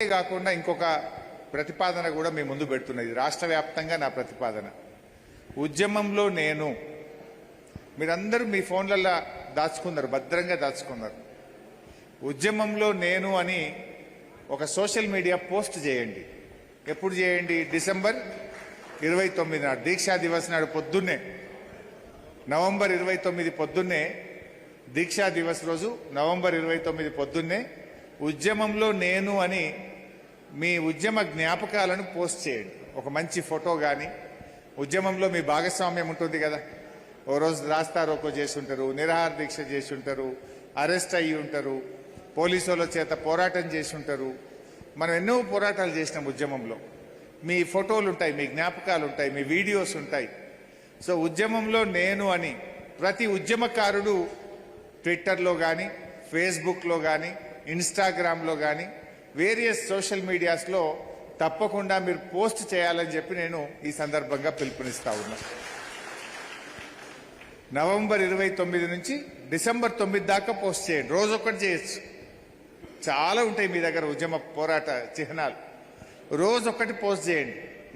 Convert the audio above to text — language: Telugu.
కాకుండా ఇంకొక ప్రతిపాదన కూడా మీ ముందు పెడుతున్నది. రాష్ట్ర వ్యాప్తంగా నా ప్రతిపాదన. ఉద్యమంలో నేను, మీరందరూ మీ ఫోన్లలో దాచుకున్నారు, భద్రంగా దాచుకున్నారు. ఉద్యమంలో నేను అని ఒక సోషల్ మీడియా పోస్ట్ చేయండి. ఎప్పుడు చేయండి? డిసెంబర్ 29 నాడు, దీక్షా దివస్ నాడు పొద్దున్నే, నవంబర్ 29 పొద్దున్నే, దీక్షా దివస్ రోజు నవంబర్ 29 పొద్దున్నే ఉద్యమంలో నేను అని మీ ఉద్యమ జ్ఞాపకాలను పోస్ట్ చేయండి. ఒక మంచి ఫోటో కానీ, ఉద్యమంలో మీ భాగస్వామ్యం ఉంటుంది కదా. ఓ రోజు రాస్తారోకో చేసి ఉంటారు, నిరాహార దీక్ష చేసి ఉంటారు, అరెస్ట్ అయ్యి ఉంటారు, పోలీసుల చేత పోరాటం చేసి ఉంటారు. మనం ఎన్నో పోరాటాలు చేసినాం ఉద్యమంలో. మీ ఫోటోలు ఉంటాయి, మీ జ్ఞాపకాలు ఉంటాయి, మీ వీడియోస్ ఉంటాయి. సో ఉద్యమంలో నేను అని ప్రతి ఉద్యమకారుడు ట్విట్టర్లో కానీ, ఫేస్బుక్లో కానీ, ఇన్స్టాగ్రామ్లో కానీ, వేరియస్ సోషల్ మీడియాస్లో తప్పకుండా మీరు పోస్ట్ చేయాలని చెప్పి నేను ఈ సందర్భంగా పిలుపునిస్తా ఉన్నా. నవంబర్ 29 నుంచి డిసెంబర్ 9 దాకా పోస్ట్ చేయండి. రోజొక్కటి చేయొచ్చు. చాలా ఉంటాయి మీ దగ్గర ఉద్యమ పోరాట చిహ్నాలు. రోజొక్కటి పోస్ట్ చేయండి.